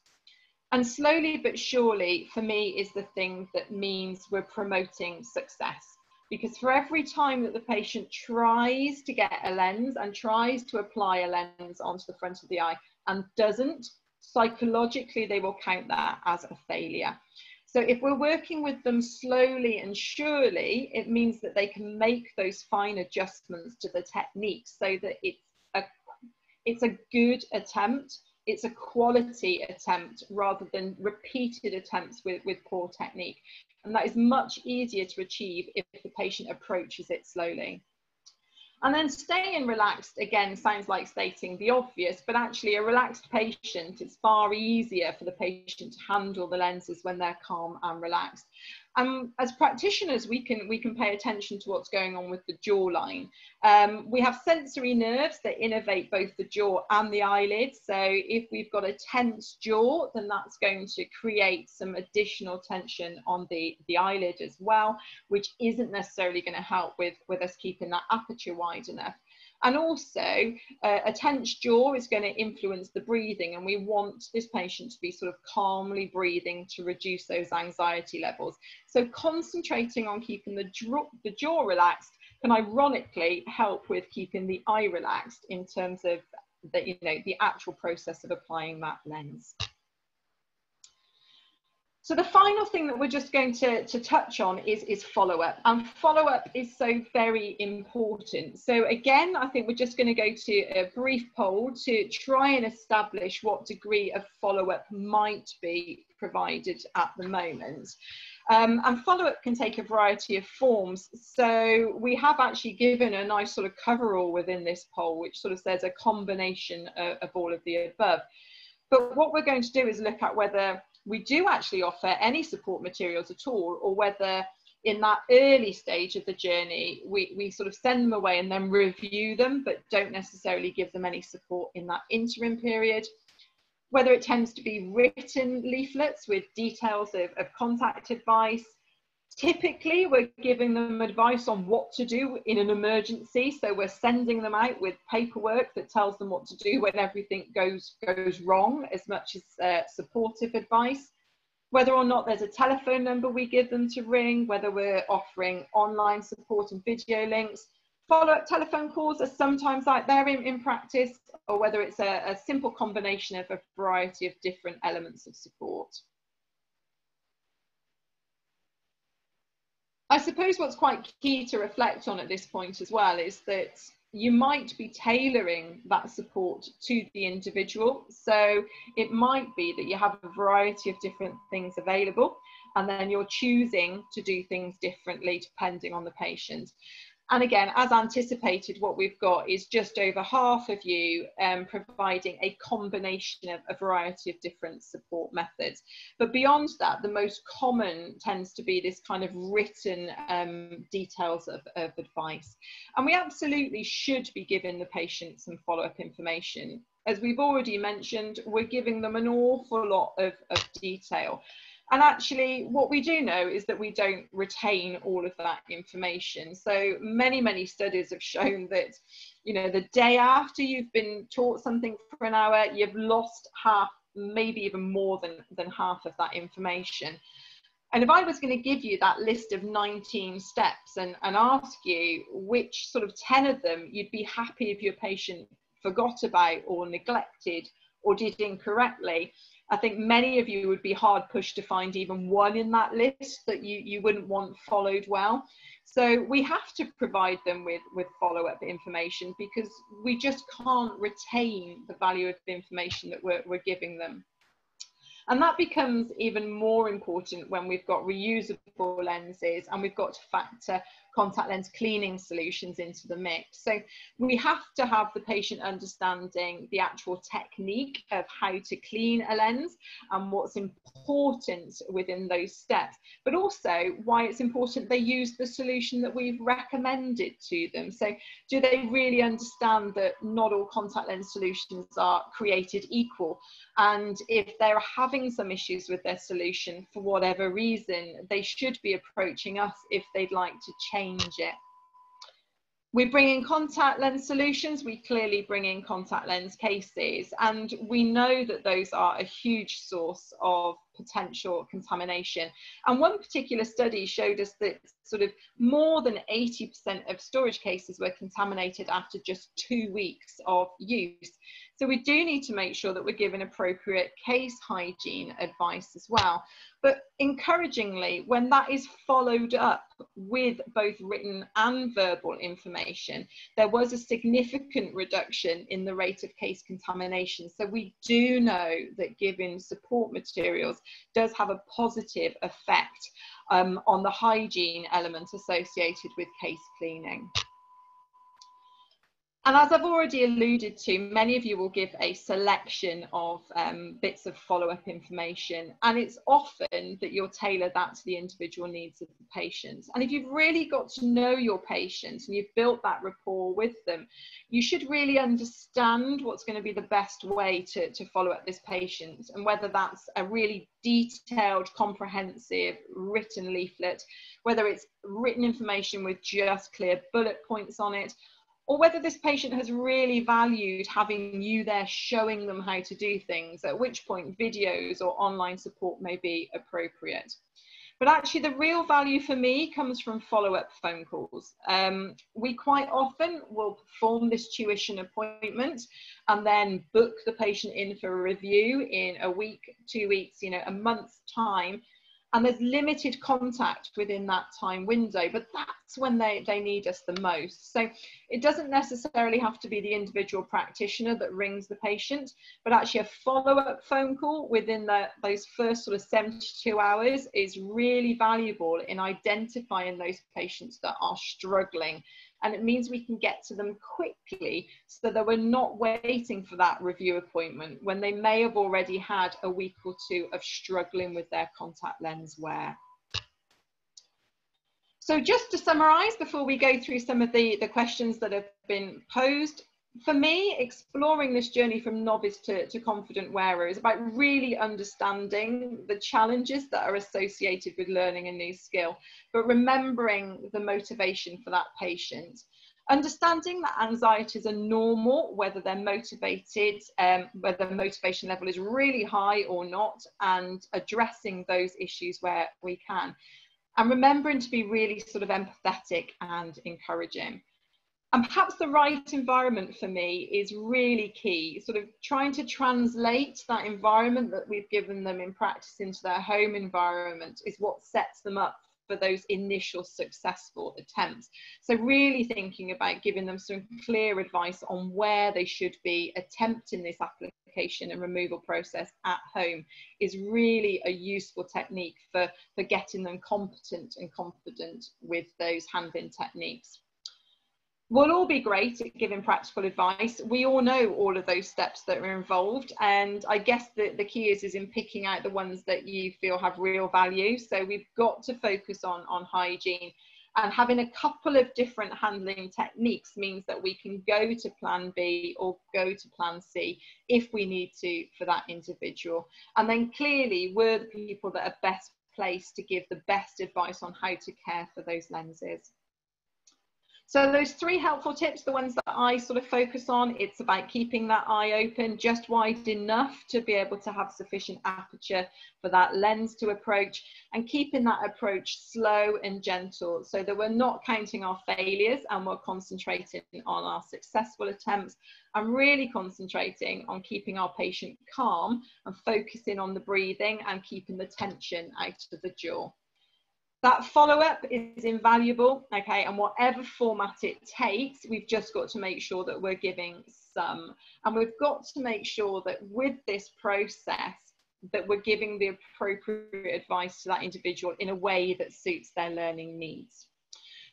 And slowly but surely, for me, is the thing that means we're promoting success. Because for every time that the patient tries to get a lens and tries to apply a lens onto the front of the eye and doesn't, psychologically they will count that as a failure. So if we're working with them slowly and surely, it means that they can make those fine adjustments to the technique so that it's a good attempt, it's a quality attempt rather than repeated attempts with poor technique. And that is much easier to achieve if the patient approaches it slowly. And then staying relaxed, again, sounds like stating the obvious, but actually a relaxed patient, it's far easier for the patient to handle the lenses when they're calm and relaxed. As practitioners, we can pay attention to what's going on with the jawline. We have sensory nerves that innervate both the jaw and the eyelids. So if we've got a tense jaw, then that's going to create some additional tension on the eyelid as well, which isn't necessarily going to help with us keeping that aperture wide enough. And also, a tense jaw is going to influence the breathing, and we want this patient to be sort of calmly breathing to reduce those anxiety levels. So concentrating on keeping the jaw relaxed can ironically help with keeping the eye relaxed in terms of the actual process of applying that lens. So the final thing that we're just going to touch on is follow-up, and follow-up is so very important. So again, I think we're just going to go to a brief poll to try and establish what degree of follow-up might be provided at the moment. And follow-up can take a variety of forms. So we have actually given a nice sort of coverall within this poll, which sort of says a combination of all of the above. But what we're going to do is look at whether we do actually offer any support materials at all, or whether in that early stage of the journey, we sort of send them away and then review them, but don't necessarily give them any support in that interim period. Whether it tends to be written leaflets with details of contact advice. Typically, we're giving them advice on what to do in an emergency. So we're sending them out with paperwork that tells them what to do when everything goes wrong, as much as supportive advice. Whether or not there's a telephone number we give them to ring, whether we're offering online support and video links. Follow-up telephone calls are sometimes out there in practice, or whether it's a simple combination of a variety of different elements of support. I suppose what's quite key to reflect on at this point as well is that you might be tailoring that support to the individual. So it might be that you have a variety of different things available, and then you're choosing to do things differently depending on the patient. And again, as anticipated, what we've got is just over half of you providing a combination of a variety of different support methods. But beyond that, the most common tends to be this kind of written details of advice. And we absolutely should be giving the patient some follow-up information. As we've already mentioned, we're giving them an awful lot of detail. And actually, what we do know is that we don't retain all of that information. So many studies have shown that, the day after you've been taught something for an hour, you've lost half, maybe even more than half of that information. And if I was going to give you that list of 19 steps and ask you which sort of 10 of them you'd be happy if your patient forgot about or neglected or did incorrectly, I think many of you would be hard pushed to find even one in that list that you wouldn't want followed well. So we have to provide them with follow-up information, because we just can't retain the value of the information that we're giving them. And that becomes even more important when we've got reusable lenses and we've got to factor contact lens cleaning solutions into the mix. So we have to have the patient understanding the actual technique of how to clean a lens and what's important within those steps, but also why it's important they use the solution that we've recommended to them. So do they really understand that not all contact lens solutions are created equal? And if they're having some issues with their solution for whatever reason, they should be approaching us if they'd like to change it. We bring in contact lens solutions, we clearly bring in contact lens cases, and we know that those are a huge source of potential contamination. And one particular study showed us that sort of more than 80% of storage cases were contaminated after just 2 weeks of use. So we do need to make sure that we're giving appropriate case hygiene advice as well. But encouragingly, when that is followed up with both written and verbal information, there was a significant reduction in the rate of case contamination. So we do know that giving support materials does have a positive effect on the hygiene element associated with case cleaning. And as I've already alluded to, many of you will give a selection of bits of follow-up information, and it's often that you'll tailor that to the individual needs of the patient. And if you've really got to know your patient and you've built that rapport with them, you should really understand what's going to be the best way to follow up this patient, and whether that's a really detailed, comprehensive written leaflet, whether it's written information with just clear bullet points on it, or whether this patient has really valued having you there showing them how to do things, at which point videos or online support may be appropriate. But actually the real value for me comes from follow-up phone calls. We quite often will perform this tuition appointment and then book the patient in for a review in a week, 2 weeks, a month's time. And there's limited contact within that time window, but that's when they need us the most. So it doesn't necessarily have to be the individual practitioner that rings the patient, but actually a follow-up phone call within those first sort of 72 hours is really valuable in identifying those patients that are struggling. And it means we can get to them quickly so that we're not waiting for that review appointment when they may have already had a week or two of struggling with their contact lens wear. So just to summarize before we go through some of the questions that have been posed, for me, exploring this journey from novice to confident wearer is about really understanding the challenges that are associated with learning a new skill, but remembering the motivation for that patient. Understanding that anxieties are normal, whether they're motivated, whether the motivation level is really high or not, and addressing those issues where we can. And remembering to be really sort of empathetic and encouraging. And perhaps the right environment for me is really key, sort of trying to translate that environment that we've given them in practice into their home environment is what sets them up for those initial successful attempts. So really thinking about giving them some clear advice on where they should be attempting this application and removal process at home is really a useful technique for getting them competent and confident with those handling techniques. We'll all be great at giving practical advice. We all know all of those steps that are involved. And I guess the key is in picking out the ones that you feel have real value. So we've got to focus on hygiene, and having a couple of different handling techniques means that we can go to plan B or go to plan C if we need to for that individual. And then clearly we're the people that are best placed to give the best advice on how to care for those lenses. So those 3 helpful tips, the ones that I sort of focus on, it's about keeping that eye open just wide enough to be able to have sufficient aperture for that lens to approach, and keeping that approach slow and gentle so that we're not counting our failures and we're concentrating on our successful attempts, and really concentrating on keeping our patient calm and focusing on the breathing and keeping the tension out of the jaw. That follow-up is invaluable, okay, and whatever format it takes, we've just got to make sure that we're giving some. And we've got to make sure that with this process, that we're giving the appropriate advice to that individual in a way that suits their learning needs.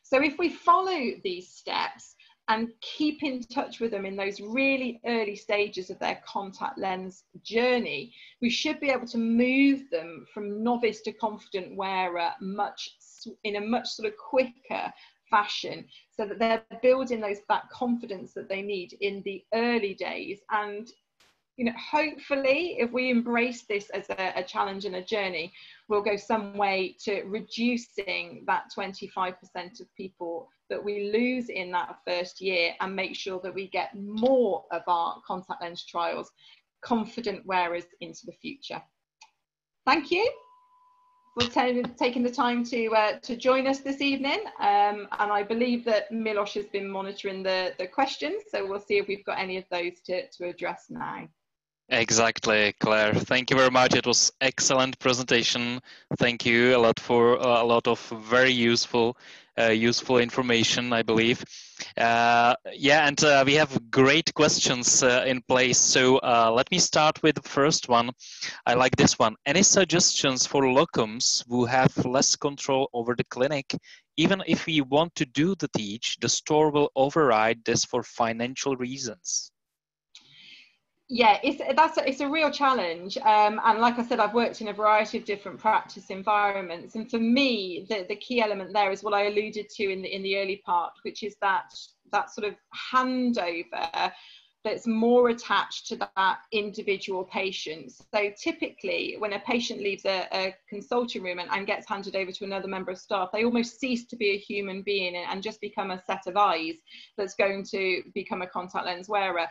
So if we follow these steps and keep in touch with them in those really early stages of their contact lens journey, we should be able to move them from novice to confident wearer in a much sort of quicker fashion, so that they're building that confidence that they need in the early days. And hopefully if we embrace this as a challenge and a journey, we'll go some way to reducing that 25% of people that we lose in that first year, and make sure that we get more of our contact lens trials confident wearers into the future. Thank you for taking the time to join us this evening, and I believe that Milos has been monitoring the questions, so we'll see if we've got any of those to address now. Exactly, Claire. Thank you very much. It was excellent presentation. Thank you a lot for a lot of very useful information, I believe. Yeah, and we have great questions in place. So let me start with the first one. I like this one. Any suggestions for locums who have less control over the clinic? Even if we want to do the teach, the store will override this for financial reasons. Yeah, it's a real challenge, and like I said, I've worked in a variety of different practice environments, and for me, the key element there is what I alluded to in the early part, which is that sort of handover that's more attached to that individual patient. So typically, when a patient leaves a consulting room and gets handed over to another member of staff, they almost cease to be a human being and just become a set of eyes that's going to become a contact lens wearer.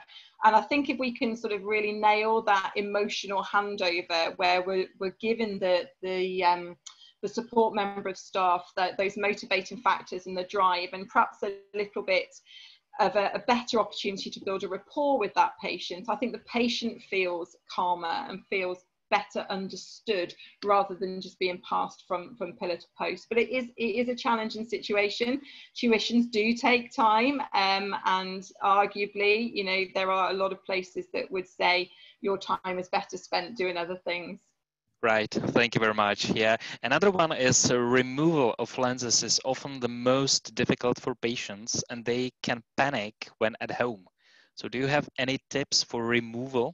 And I think if we can sort of really nail that emotional handover where we're given the support member of staff, those motivating factors and the drive, and perhaps a little bit of a better opportunity to build a rapport with that patient, I think the patient feels calmer and feels better understood rather than just being passed from pillar to post. But it is a challenging situation. Tuitions do take time, and arguably, you know, there are a lot of places that would say your time is better spent doing other things. Right, thank you very much. Yeah, another one is removal of lenses is often the most difficult for patients and they can panic when at home. So do you have any tips for removal?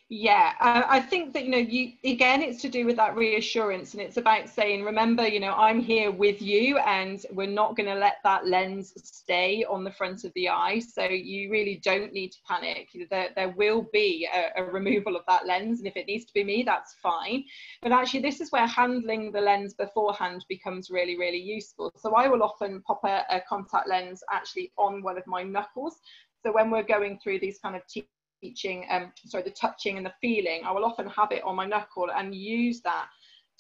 Yeah, I think that, you know, again, it's to do with that reassurance, and it's about saying, remember, you know, I'm here with you and we're not going to let that lens stay on the front of the eye. So you really don't need to panic. There will be a removal of that lens, and if it needs to be me, that's fine. But actually, this is where handling the lens beforehand becomes really, really useful. So I will often pop a contact lens actually on one of my knuckles. So when we're going through these kind of the touching and the feeling, I will often have it on my knuckle and use that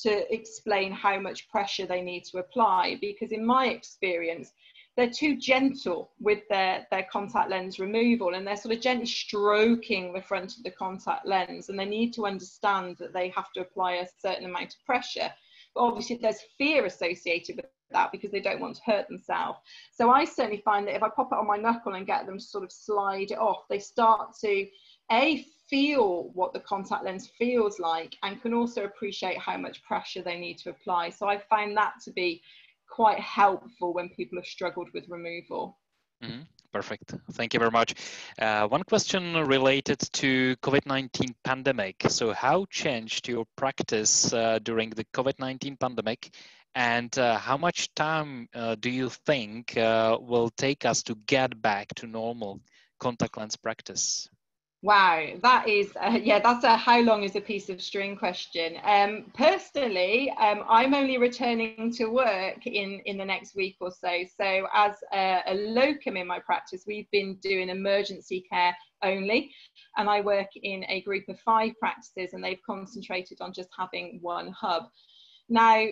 to explain how much pressure they need to apply, because in my experience, they're too gentle with their contact lens removal, and they're sort of gently stroking the front of the contact lens, and they need to understand that they have to apply a certain amount of pressure. But obviously there's fear associated with that because they don't want to hurt themselves. So I certainly find that if I pop it on my knuckle and get them to sort of slide it off, they start to feel what the contact lens feels like and can also appreciate how much pressure they need to apply. So I find that to be quite helpful when people have struggled with removal. Mm-hmm. Perfect. Thank you very much. One question related to COVID-19 pandemic. So how changed your practice during the COVID-19 pandemic, and how much time do you think will take us to get back to normal contact lens practice? Wow, that is, that's a how long is a piece of string question. Personally, I'm only returning to work in the next week or so. So as a locum in my practice, we've been doing emergency care only. And I work in a group of 5 practices, and they've concentrated on just having one hub. Now,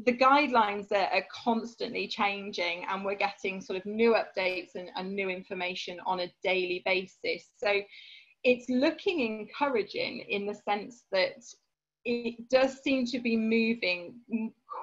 the guidelines are constantly changing, and we're getting sort of new updates and new information on a daily basis. So it's looking encouraging in the sense that it does seem to be moving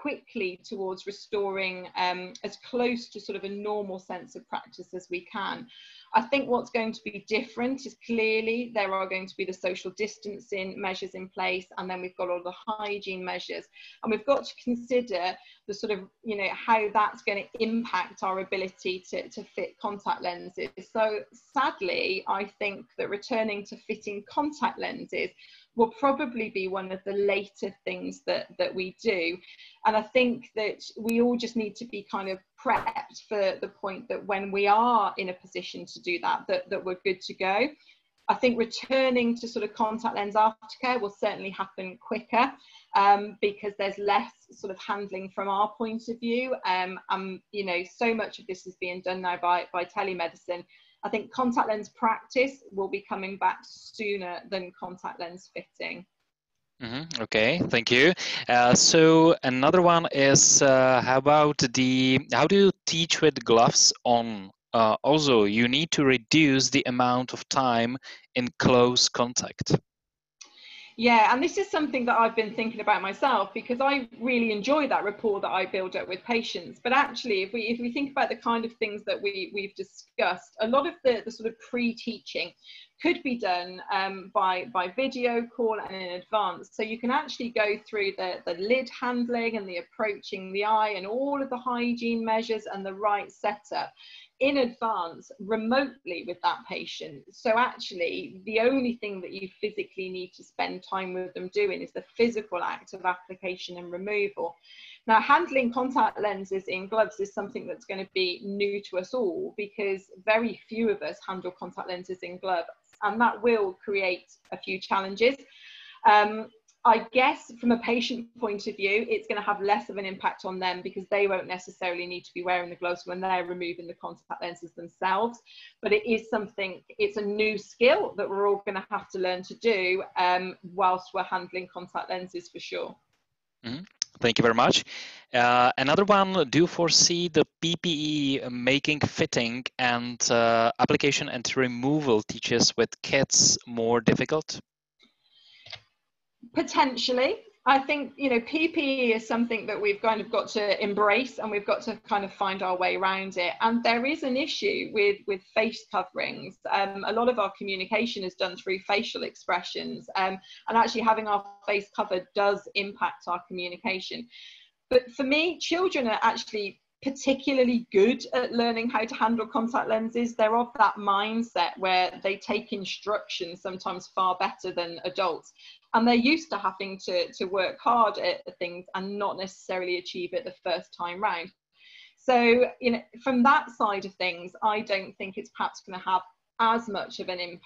quickly towards restoring as close to sort of a normal sense of practice as we can. I think what's going to be different is clearly there are going to be the social distancing measures in place, and then we've got all the hygiene measures, and we've got to consider the sort of, you know, how that's going to impact our ability to fit contact lenses. So sadly, I think that returning to fitting contact lenses will probably be one of the later things that we do. And I think that we all just need to be kind of prepped for the point that when we are in a position to do that we're good to go. I think returning to sort of contact lens aftercare will certainly happen quicker because there's less sort of handling from our point of view. You know, so much of this is being done now by telemedicine. I think contact lens practice will be coming back sooner than contact lens fitting. Mm-hmm. Okay, thank you. So another one is how do you teach with gloves on also you need to reduce the amount of time in close contact. Yeah, and this is something that I've been thinking about myself, because I really enjoy that rapport that I build up with patients. But actually, if we think about the kind of things that we've discussed, a lot of the sort of pre-teaching could be done by video call and in advance. So you can actually go through the lid handling and the approaching the eye and all of the hygiene measures and the right setup in advance remotely with that patient. So actually the only thing that you physically need to spend time with them doing is the physical act of application and removal. Now, handling contact lenses in gloves is something that's going to be new to us all, because very few of us handle contact lenses in gloves, and that will create a few challenges. I guess from a patient point of view, it's going to have less of an impact on them, because they won't necessarily need to be wearing the gloves when they're removing the contact lenses themselves. But it is something, it's a new skill that we're all going to have to learn to do whilst we're handling contact lenses, for sure. Mm-hmm. Thank you very much. Another one, do you foresee the PPE making fitting and application and removal teaches with kids more difficult? Potentially. I think, you know, PPE is something that we've kind of got to embrace, and we've got to kind of find our way around it. And there is an issue with face coverings. A lot of our communication is done through facial expressions, and actually having our face covered does impact our communication. But for me, children are actually particularly good at learning how to handle contact lenses. They're of that mindset where they take instruction sometimes far better than adults, and they're used to having to work hard at things and not necessarily achieve it the first time round. So, you know, from that side of things, I don't think it's perhaps going to have as much of an impact.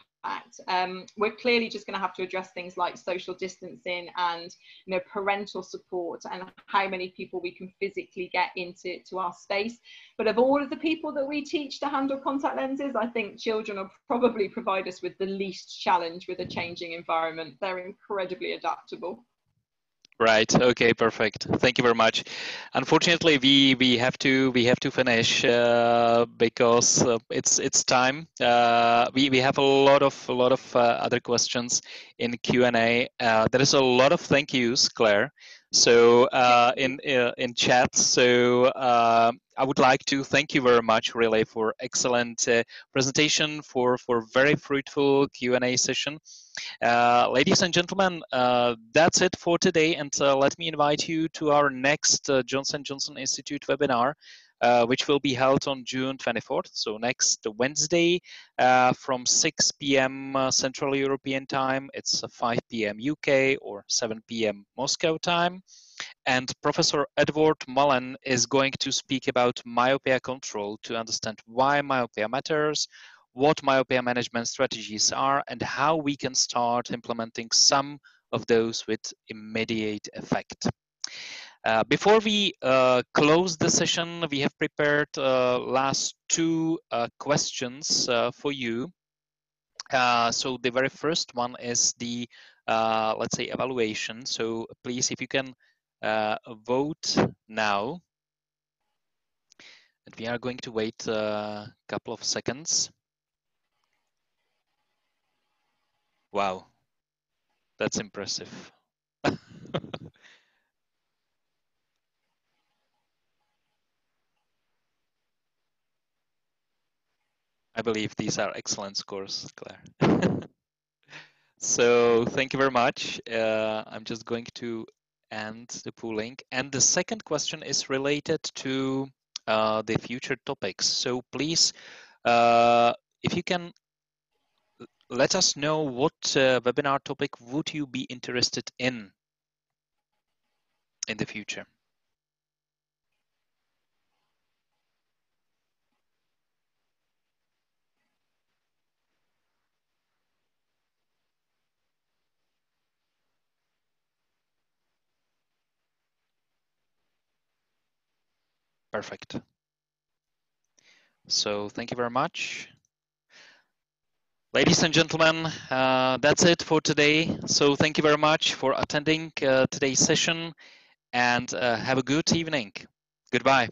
We're clearly just going to have to address things like social distancing and, you know, parental support and how many people we can physically get into our space. But of all of the people that we teach to handle contact lenses, I think children will probably provide us with the least challenge with a changing environment. They're incredibly adaptable. Right. Okay. Perfect. Thank you very much. Unfortunately, we have to finish because it's time. We have a lot of other questions in Q&A. There is a lot of thank yous, Claire. So in chat. So I would like to thank you very much, really, for excellent presentation, for very fruitful Q&A session. Ladies and gentlemen, that's it for today, and let me invite you to our next Johnson & Johnson Institute webinar, which will be held on June 24th, so next Wednesday from 6 p.m. Central European time. It's 5 p.m. UK or 7 p.m. Moscow time. And Professor Edward Mullen is going to speak about myopia control to understand why myopia matters, what myopia management strategies are, and how we can start implementing some of those with immediate effect. Before we close the session, we have prepared last two questions for you. So the very first one is the, let's say, evaluation. So please, if you can vote now. And we are going to wait a couple of seconds. Wow, that's impressive. I believe these are excellent scores, Claire. So thank you very much. I'm just going to end the pooling. And the second question is related to the future topics. So please, if you can let us know what webinar topic would you be interested in the future. Perfect. So thank you very much. Ladies and gentlemen, that's it for today. So thank you very much for attending today's session, and have a good evening. Goodbye.